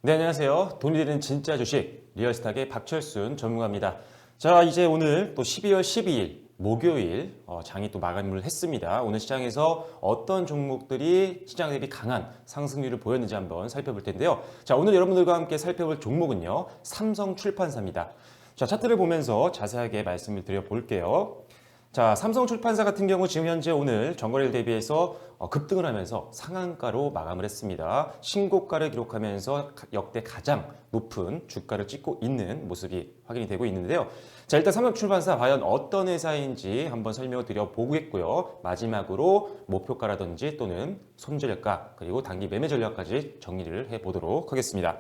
네, 안녕하세요. 돈이 되는 진짜 주식 리얼스탁의 박철순 전문가입니다. 자, 이제 오늘 또 12월 12일 목요일 장이 또 마감을 했습니다. 오늘 시장에서 어떤 종목들이 시장 대비 강한 상승률을 보였는지 한번 살펴볼 텐데요. 자, 오늘 여러분들과 함께 살펴볼 종목은요. 삼성출판사입니다. 자, 차트를 보면서 자세하게 말씀을 드려볼게요. 자, 삼성출판사 같은 경우 지금 현재 오늘 전거래일 대비해서 급등을 하면서 상한가로 마감을 했습니다. 신고가를 기록하면서 역대 가장 높은 주가를 찍고 있는 모습이 확인이 되고 있는데요. 자, 일단 삼성출판사 과연 어떤 회사인지 한번 설명을 드려보겠고요. 마지막으로 목표가라든지 또는 손절가 그리고 단기 매매 전략까지 정리를 해보도록 하겠습니다.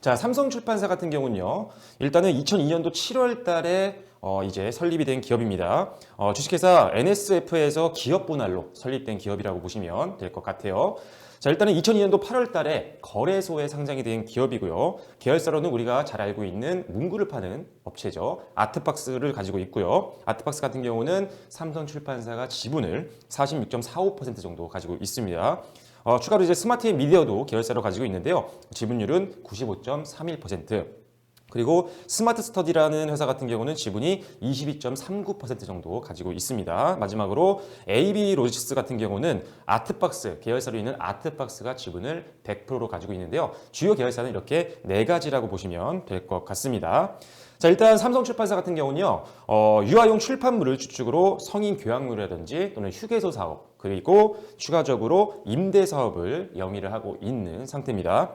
자, 삼성출판사 같은 경우는요. 일단은 2002년도 7월 달에 이제 설립이 된 기업입니다. 주식회사 NSF에서 기업 분할로 설립된 기업이라고 보시면 될 것 같아요. 자, 일단은 2002년도 8월 달에 거래소에 상장이 된 기업이고요. 계열사로는 우리가 잘 알고 있는 문구를 파는 업체죠. 아트박스를 가지고 있고요. 아트박스 같은 경우는 삼성출판사가 지분을 46.45% 정도 가지고 있습니다. 추가로 이제 스마트 미디어도 계열사로 가지고 있는데요. 지분율은 95.31%. 그리고 스마트 스터디라는 회사 같은 경우는 지분이 22.39% 정도 가지고 있습니다. 마지막으로 AB 로지스틱스 같은 경우는 아트박스, 계열사로 있는 아트박스가 지분을 100%로 가지고 있는데요. 주요 계열사는 이렇게 네 가지라고 보시면 될 것 같습니다. 자, 일단 삼성출판사 같은 경우는요, 유아용 출판물을 주축으로 성인 교양물이라든지 또는 휴게소 사업, 그리고 추가적으로 임대 사업을 영위를 하고 있는 상태입니다.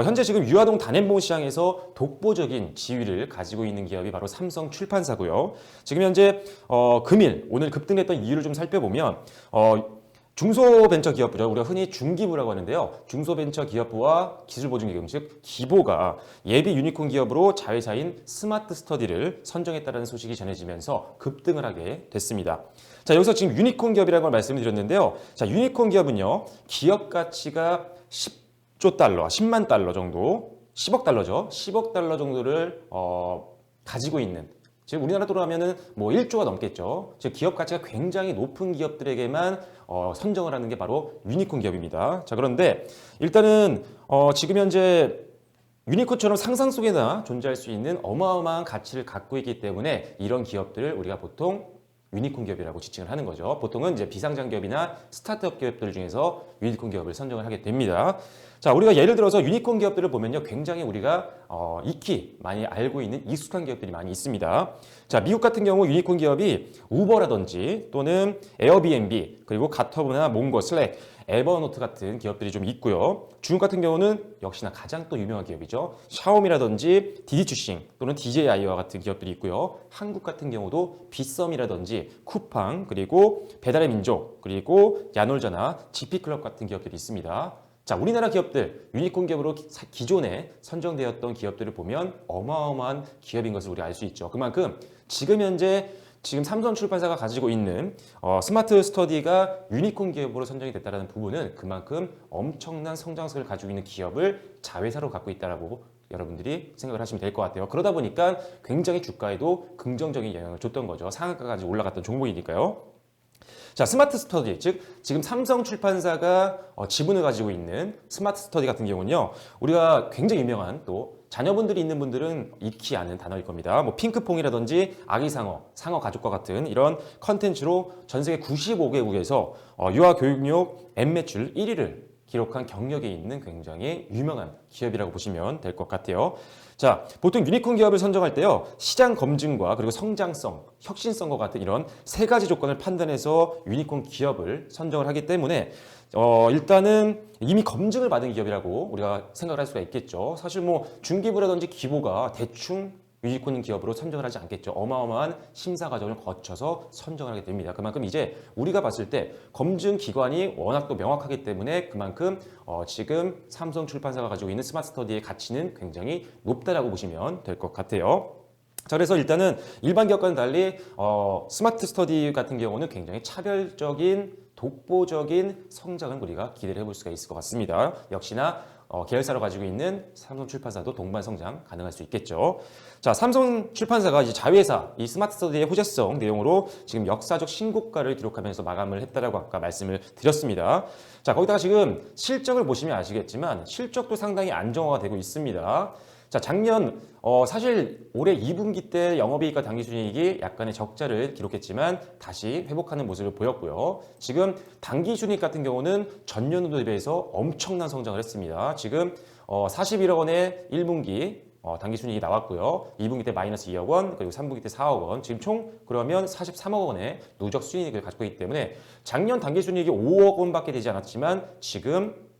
현재 지금 유아동 단행본 시장에서 독보적인 지위를 가지고 있는 기업이 바로 삼성출판사고요. 지금 현재 금일 오늘 급등했던 이유를 좀 살펴보면 중소벤처기업부죠. 우리가 흔히 중기부라고 하는데요. 중소벤처기업부와 기술보증기금, 즉 기보가 예비 유니콘 기업으로 자회사인 스마트스터디를 선정했다는 소식이 전해지면서 급등을 하게 됐습니다. 자, 여기서 지금 유니콘 기업이라는 걸 말씀을 드렸는데요. 자, 유니콘 기업은요. 기업 가치가 10조 달러, 10만 달러 정도, 10억 달러죠. 10억 달러 정도를 가지고 있는, 즉 우리나라 돈으로 하면은 뭐 1조가 넘겠죠. 즉 기업 가치가 굉장히 높은 기업들에게만 선정을 하는 게 바로 유니콘 기업입니다. 자, 그런데 일단은 지금 현재 유니콘처럼 상상 속에나 존재할 수 있는 어마어마한 가치를 갖고 있기 때문에 이런 기업들을 우리가 보통 유니콘 기업이라고 지칭을 하는 거죠. 보통은 이제 비상장 기업이나 스타트업 기업들 중에서 유니콘 기업을 선정을 하게 됩니다. 자, 우리가 예를 들어서 유니콘 기업들을 보면요, 굉장히 우리가 익히 많이 알고 있는 익숙한 기업들이 많이 있습니다. 자, 미국 같은 경우 유니콘 기업이 우버라든지 또는 에어비앤비, 그리고 가터브나 몽고, 슬랙, 에버노트 같은 기업들이 좀 있고요. 중국 같은 경우는 역시나 가장 또 유명한 기업이죠. 샤오미라든지 디디추싱 또는 DJI와 같은 기업들이 있고요. 한국 같은 경우도 빗썸이라든지 쿠팡, 그리고 배달의 민족, 그리고 야놀자나 GP클럽 같은 기업들이 있습니다. 자, 우리나라 기업들, 유니콘 기업으로 기존에 선정되었던 기업들을 보면 어마어마한 기업인 것을 우리가 알 수 있죠. 그만큼 지금 현재 삼성출판사가 가지고 있는 스마트 스터디가 유니콘 기업으로 선정이 됐다는 부분은 그만큼 엄청난 성장성을 가지고 있는 기업을 자회사로 갖고 있다라고 여러분들이 생각을 하시면 될 것 같아요. 그러다 보니까 굉장히 주가에도 긍정적인 영향을 줬던 거죠. 상한가까지 올라갔던 종목이니까요. 자, 스마트 스터디, 즉 지금 삼성출판사가 지분을 가지고 있는 스마트 스터디 같은 경우는요, 우리가 굉장히 유명한 또 자녀분들이 있는 분들은 익히 아는 단어일 겁니다. 뭐 핑크퐁이라든지 아기상어, 상어 가족과 같은 이런 컨텐츠로 전 세계 95개국에서 유아 교육용 앱 매출 1위를 기록한 경력에 있는 굉장히 유명한 기업이라고 보시면 될 것 같아요. 자, 보통 유니콘 기업을 선정할 때요, 시장 검증과 그리고 성장성, 혁신성과 같은 이런 세 가지 조건을 판단해서 유니콘 기업을 선정을 하기 때문에 일단은 이미 검증을 받은 기업이라고 우리가 생각을 할 수가 있겠죠. 사실 뭐 중기부라든지 기보가 대충 유니콘 기업으로 선정을 하지 않겠죠. 어마어마한 심사 과정을 거쳐서 선정을 하게 됩니다. 그만큼 이제 우리가 봤을 때 검증 기관이 워낙 또 명확하기 때문에 그만큼 지금 삼성출판사가 가지고 있는 스마트 스터디의 가치는 굉장히 높다라고 보시면 될 것 같아요. 자, 그래서 일단은 일반 기업과는 달리 스마트 스터디 같은 경우는 굉장히 차별적인 독보적인 성장을 우리가 기대를 해볼 수가 있을 것 같습니다. 역시나 계열사로 가지고 있는 삼성출판사도 동반 성장 가능할 수 있겠죠. 자, 삼성출판사가 이제 자회사 이 스마트 스터디의 호재성 내용으로 지금 역사적 신고가를 기록하면서 마감을 했다라고 아까 말씀을 드렸습니다. 자, 거기다가 지금 실적을 보시면 아시겠지만 실적도 상당히 안정화가 되고 있습니다. 자, 작년 사실 올해 2분기 때 영업이익과 당기순이익이 약간의 적자를 기록했지만 다시 회복하는 모습을 보였고요. 지금 당기순이익 같은 경우는 전년도 대비해서 엄청난 성장을 했습니다. 지금 41억 원의 1분기 당기순이익이 나왔고요. 2분기 때 마이너스 2억 원, 그리고 3분기 때 4억 원, 지금 총 그러면 43억 원의 누적 순이익을 가지고 있기 때문에 작년 당기순이익이 5억 원밖에 되지 않았지만 지금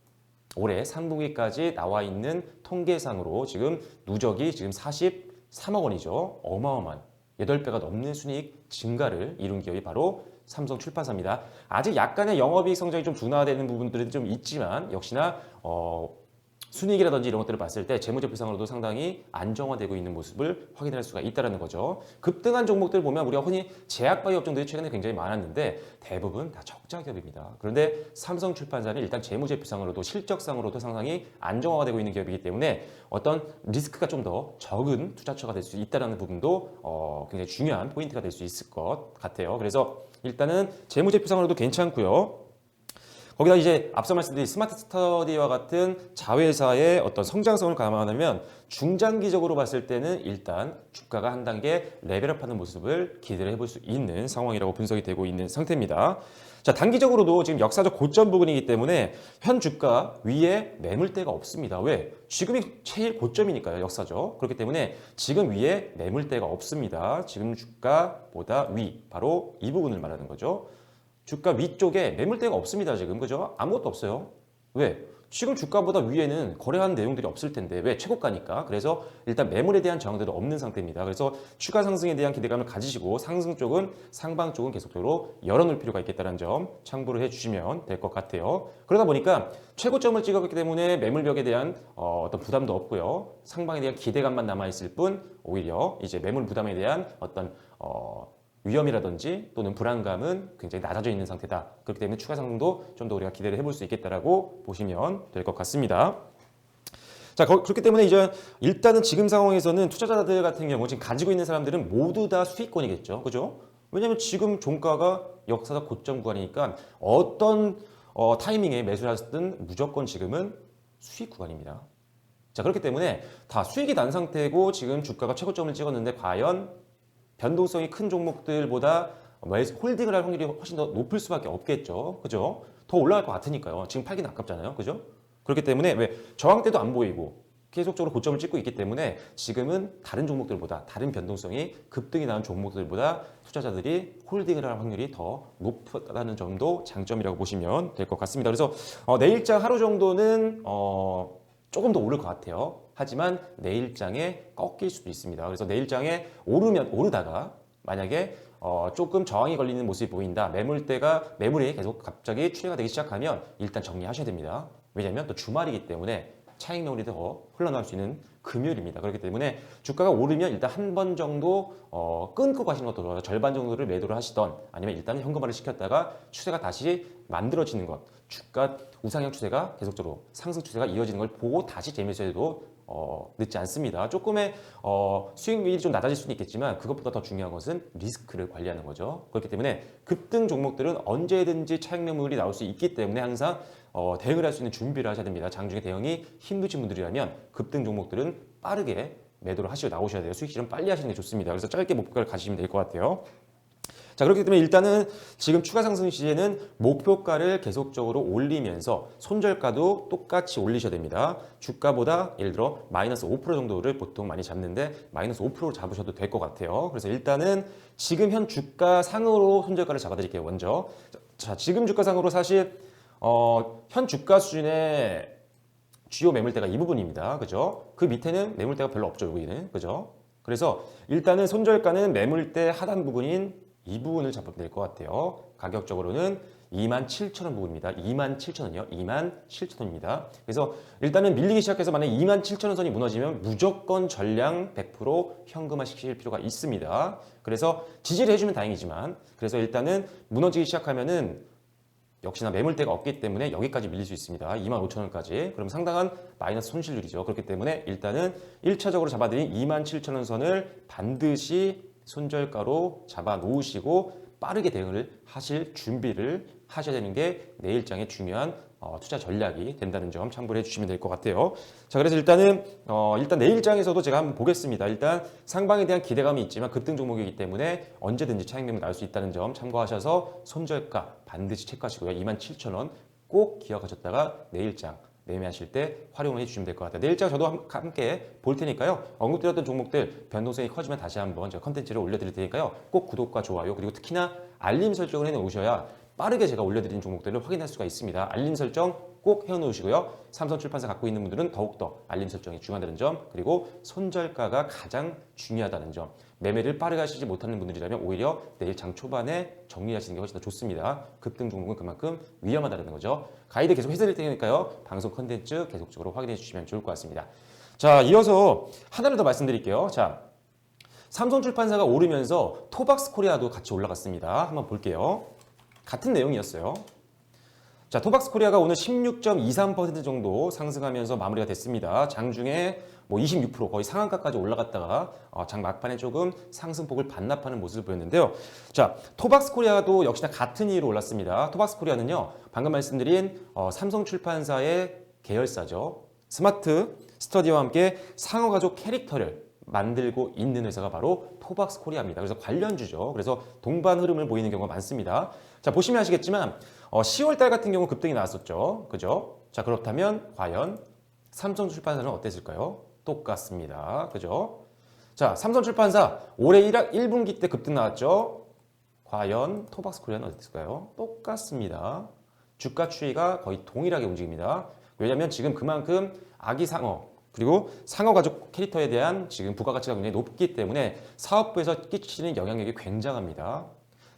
올해 3분기까지 나와 있는 통계상으로 지금 누적이 지금 43억 원이죠. 어마어마한 8배가 넘는 순이익 증가를 이룬 기업이 바로 삼성출판사입니다. 아직 약간의 영업이익 성장이 좀 둔화되는 부분들은 좀 있지만 역시나 순이익이라든지 이런 것들을 봤을 때 재무제표상으로도 상당히 안정화되고 있는 모습을 확인할 수가 있다는 거죠. 급등한 종목들 보면 우리가 흔히 제약바이오 업종들이 최근에 굉장히 많았는데 대부분 다 적자 기업입니다. 그런데 삼성출판사는 일단 재무제표상으로도 실적상으로도 상당히 안정화가 되고 있는 기업이기 때문에 어떤 리스크가 좀 더 적은 투자처가 될 수 있다는 부분도 굉장히 중요한 포인트가 될 수 있을 것 같아요. 그래서 일단은 재무제표상으로도 괜찮고요. 거기다 이제 앞서 말씀드린 스마트 스터디와 같은 자회사의 어떤 성장성을 감안하면 중장기적으로 봤을 때는 일단 주가가 한 단계 레벨업하는 모습을 기대를 해볼 수 있는 상황이라고 분석이 되고 있는 상태입니다. 자, 단기적으로도 지금 역사적 고점 부근이기 때문에 현 주가 위에 매물대가 없습니다. 왜? 지금이 제일 고점이니까요, 역사적. 그렇기 때문에 지금 위에 매물대가 없습니다. 지금 주가보다 위, 바로 이 부분을 말하는 거죠. 주가 위쪽에 매물대가 없습니다. 지금 그죠? 아무것도 없어요. 왜? 지금 주가보다 위에는 거래하는 내용들이 없을 텐데 왜? 최고가니까. 그래서 일단 매물에 대한 저항들도 없는 상태입니다. 그래서 추가 상승에 대한 기대감을 가지시고 상승 쪽은 상방 쪽은 계속적으로 열어놓을 필요가 있겠다는 점 참고를 해주시면 될 것 같아요. 그러다 보니까 최고점을 찍었기 때문에 매물벽에 대한 어떤 부담도 없고요. 상방에 대한 기대감만 남아있을 뿐 오히려 이제 매물 부담에 대한 어떤 위험이라든지 또는 불안감은 굉장히 낮아져 있는 상태다. 그렇기 때문에 추가 상승도 좀 더 우리가 기대를 해볼 수 있겠다라고 보시면 될 것 같습니다. 자, 그렇기 때문에 이제 일단은 지금 상황에서는 투자자들 같은 경우 지금 가지고 있는 사람들은 모두 다 수익권이겠죠. 그죠? 왜냐하면 지금 종가가 역사적 고점 구간이니까 어떤 타이밍에 매수를 하셨든 무조건 지금은 수익 구간입니다. 자, 그렇기 때문에 다 수익이 난 상태고 지금 주가가 최고점을 찍었는데 과연 변동성이 큰 종목들보다 홀딩을 할 확률이 훨씬 더 높을 수밖에 없겠죠. 그죠? 더 올라갈 것 같으니까요. 지금 팔기는 아깝잖아요. 그죠? 그렇기 때문에 왜 저항 때도 안 보이고 계속적으로 고점을 찍고 있기 때문에 지금은 다른 종목들보다 다른 변동성이 급등이 나는 종목들보다 투자자들이 홀딩을 할 확률이 더 높다는 점도 장점이라고 보시면 될 것 같습니다. 그래서 내일장 하루 정도는 조금 더 오를 것 같아요. 하지만 내일장에 꺾일 수도 있습니다. 그래서 내일장에 오르다가 만약에 조금 저항이 걸리는 모습이 보인다. 매물이 계속 갑자기 추이가 되기 시작하면 일단 정리하셔야 됩니다. 왜냐하면 또 주말이기 때문에 차익 매물이 더 흘러나올 수 있는 금요일입니다. 그렇기 때문에 주가가 오르면 일단 한 번 정도 끊고 가시는 것도 좋아요. 절반 정도를 매도를 하시던 아니면 일단은 현금화를 시켰다가 추세가 다시 만들어지는 것, 주가 우상향 추세가 계속적으로 상승 추세가 이어지는 걸 보고 다시 재매수해도 늦지 않습니다. 조금의 수익률이 좀 낮아질 수는 있겠지만 그것보다 더 중요한 것은 리스크를 관리하는 거죠. 그렇기 때문에 급등 종목들은 언제든지 차익 매물이 나올 수 있기 때문에 항상 대응을 할 수 있는 준비를 하셔야 됩니다. 장중에 대응이 힘드신 분들이라면 급등 종목들은 빠르게 매도를 하시고 나오셔야 돼요. 수익 실현 빨리 하시는 게 좋습니다. 그래서 짧게 목표가를 가지시면 될 것 같아요. 자, 그렇기 때문에 일단은 지금 추가 상승 시에는 목표가를 계속적으로 올리면서 손절가도 똑같이 올리셔야 됩니다. 주가보다 예를 들어 마이너스 5% 정도를 보통 많이 잡는데 마이너스 5%를 잡으셔도 될 것 같아요. 그래서 일단은 지금 현 주가 상으로 손절가를 잡아드릴게요. 먼저. 자, 지금 주가 상으로 사실 현 주가 수준의 주요 매물대가 이 부분입니다. 그죠? 그 밑에는 매물대가 별로 없죠. 여기는. 그죠? 그래서 일단은 손절가는 매물대 하단 부분인 이 부분을 잡으면 될 것 같아요. 가격적으로는 27,000원 부분입니다. 27,000원이요. 27,000원입니다. 그래서 일단은 밀리기 시작해서 만약에 27,000원 선이 무너지면 무조건 전량 100% 현금화 시킬 필요가 있습니다. 그래서 지지를 해주면 다행이지만 그래서 일단은 무너지기 시작하면은 역시나 매물대가 없기 때문에 여기까지 밀릴 수 있습니다. 25,000원까지. 그럼 상당한 마이너스 손실률이죠. 그렇기 때문에 일단은 1차적으로 잡아드린 27,000원 선을 반드시 손절가로 잡아 놓으시고 빠르게 대응을 하실 준비를 하셔야 되는 게 내일장의 중요한 투자 전략이 된다는 점 참고를 해주시면 될 것 같아요. 자, 그래서 일단 내일장에서도 제가 한번 보겠습니다. 일단 상방에 대한 기대감이 있지만 급등 종목이기 때문에 언제든지 차익 매물 나올 수 있다는 점 참고하셔서 손절가 반드시 체크하시고요. 27,000원 꼭 기억하셨다가 내일장 매매하실 때 활용을 해주시면 될 것 같아요. 내일장 저도 함께 볼 테니까요. 언급드렸던 종목들 변동성이 커지면 다시 한번 제가 컨텐츠를 올려드릴 테니까요. 꼭 구독과 좋아요 그리고 특히나 알림 설정을 해놓으셔야 빠르게 제가 올려드린 종목들을 확인할 수가 있습니다. 알림 설정 꼭 해놓으시고요. 삼성출판사 갖고 있는 분들은 더욱더 알림 설정이 중요하다는 점 그리고 손절가가 가장 중요하다는 점 매매를 빠르게 하시지 못하는 분들이라면 오히려 내일 장 초반에 정리하시는 게 훨씬 더 좋습니다. 급등 종목은 그만큼 위험하다는 거죠. 가이드 계속 해드릴 테니까요. 방송 컨텐츠 계속적으로 확인해 주시면 좋을 것 같습니다. 자, 이어서 하나를 더 말씀드릴게요. 자, 삼성출판사가 오르면서 토박스 코리아도 같이 올라갔습니다. 한번 볼게요. 같은 내용이었어요. 자, 토박스 코리아가 오늘 16.23% 정도 상승하면서 마무리가 됐습니다. 장중에 뭐 26% 거의 상한가까지 올라갔다가 장 막판에 조금 상승폭을 반납하는 모습을 보였는데요. 자, 토박스 코리아도 역시나 같은 이유로 올랐습니다. 토박스 코리아는요, 방금 말씀드린 삼성출판사의 계열사죠. 스마트 스터디와 함께 상어가족 캐릭터를 만들고 있는 회사가 바로 토박스 코리아입니다. 그래서 관련주죠. 그래서 동반 흐름을 보이는 경우가 많습니다. 자, 보시면 아시겠지만 10월달 같은 경우 급등이 나왔었죠. 그죠? 자, 그렇다면 과연 삼성출판사는 어땠을까요? 똑같습니다. 그죠? 자, 삼성출판사 올해 1분기 때 급등 나왔죠. 과연 토박스 코리아는 어땠을까요? 똑같습니다. 주가 추이가 거의 동일하게 움직입니다. 왜냐하면 지금 그만큼 아기 상어 그리고 상어 가족 캐릭터에 대한 지금 부가가치가 굉장히 높기 때문에 사업부에서 끼치는 영향력이 굉장합니다.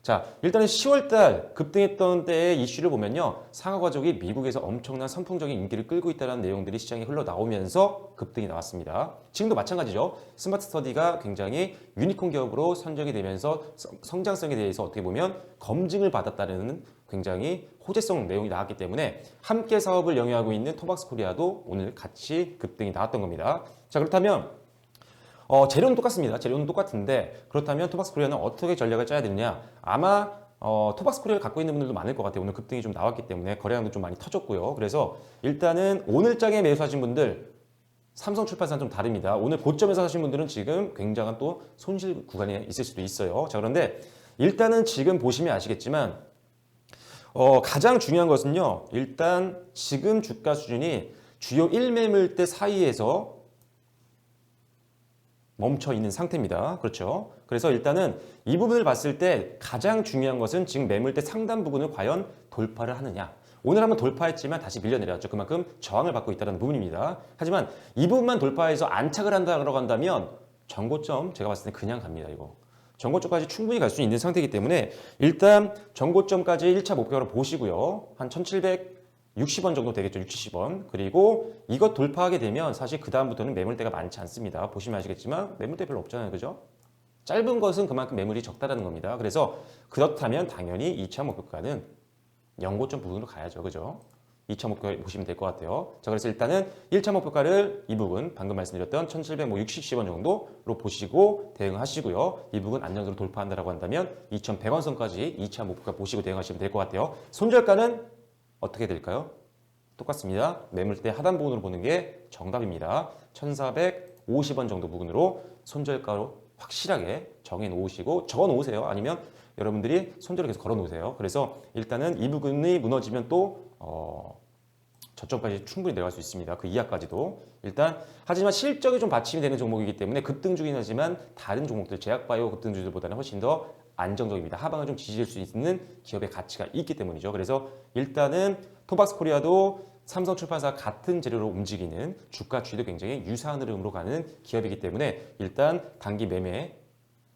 자, 일단은 10월달 급등했던 때의 이슈를 보면요. 상어 가족이 미국에서 엄청난 선풍적인 인기를 끌고 있다는 내용들이 시장에 흘러나오면서 급등이 나왔습니다. 지금도 마찬가지죠. 스마트 스터디가 굉장히 유니콘 기업으로 선정이 되면서 성장성에 대해서 어떻게 보면 검증을 받았다는 굉장히 호재성 내용이 나왔기 때문에 함께 사업을 영위하고 있는 토박스 코리아도 오늘 같이 급등이 나왔던 겁니다. 자, 그렇다면 재료는 똑같습니다. 재료는 똑같은데 그렇다면 토박스 코리아는 어떻게 전략을 짜야 되느냐? 아마 토박스 코리아를 갖고 있는 분들도 많을 것 같아요. 오늘 급등이 좀 나왔기 때문에 거래량도 좀 많이 터졌고요. 그래서 일단은 오늘장에 매수하신 분들 삼성출판사는 좀 다릅니다. 오늘 고점에서 사신 분들은 지금 굉장한 또 손실 구간이 있을 수도 있어요. 자, 그런데 일단은 지금 보시면 아시겠지만 가장 중요한 것은요. 일단 지금 주가 수준이 주요 1매물대 사이에서 멈춰 있는 상태입니다. 그렇죠? 그래서 일단은 이 부분을 봤을 때 가장 중요한 것은 지금 매물대 상단 부분을 과연 돌파를 하느냐. 오늘 한번 돌파했지만 다시 밀려내렸죠. 그만큼 저항을 받고 있다는 부분입니다. 하지만 이 부분만 돌파해서 안착을 한다고 한다면 전고점 제가 봤을 때 그냥 갑니다. 이거. 전고점까지 충분히 갈 수 있는 상태이기 때문에 일단 전고점까지 1차 목표로 보시고요. 한 1760원 정도 되겠죠. 60, 70원. 그리고 이것 돌파하게 되면 사실 그 다음부터는 매물대가 많지 않습니다. 보시면 아시겠지만 매물대 별로 없잖아요. 그죠? 짧은 것은 그만큼 매물이 적다라는 겁니다. 그래서 그렇다면 당연히 2차 목표가는 연고점 부분으로 가야죠. 그죠? 2차 목표 보시면 될 것 같아요. 자, 그래서 일단은 1차 목표가를 이 부분 방금 말씀드렸던 1760원 정도로 보시고 대응하시고요. 이 부분 안정적으로 돌파한다라고 한다면 2100원 선까지 2차 목표가 보시고 대응하시면 될 것 같아요. 손절가는 어떻게 될까요? 똑같습니다. 매물대 하단 부분으로 보는 게 정답입니다. 1450원 정도 부분으로 손절가로 확실하게 정해 놓으시고 적어 놓으세요. 아니면 여러분들이 손절을 계속 걸어 놓으세요. 그래서 일단은 이 부분이 무너지면 또 저점까지 충분히 내려갈 수 있습니다. 그 이하까지도. 일단 하지만 실적이 좀 받침이 되는 종목이기 때문에 급등 중이긴 하지만 다른 종목들 제약바이오 급등주들보다는 훨씬 더 안정적입니다. 하방을 좀 지지할 수 있는 기업의 가치가 있기 때문이죠. 그래서 일단은 토박스 코리아도 삼성출판사 같은 재료로 움직이는 주가 추이도 굉장히 유사한 흐름으로 가는 기업이기 때문에 일단 단기 매매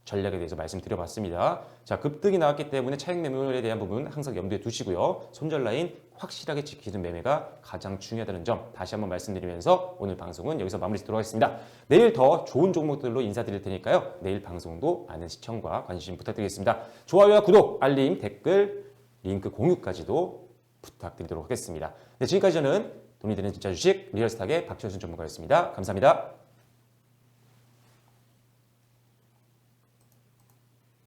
전략에 대해서 말씀드려봤습니다. 자, 급등이 나왔기 때문에 차익 매물에 대한 부분 항상 염두에 두시고요. 손절 라인 확실하게 지키는 매매가 가장 중요하다는 점 다시 한번 말씀드리면서 오늘 방송은 여기서 마무리 짓도록 하겠습니다. 내일 더 좋은 종목들로 인사드릴 테니까요. 내일 방송도 많은 시청과 관심 부탁드리겠습니다. 좋아요와 구독, 알림, 댓글, 링크 공유까지도 부탁드리도록 하겠습니다. 네, 지금까지 저는 돈이 되는 진짜 주식 리얼스탁의 박철순 전문가였습니다. 감사합니다.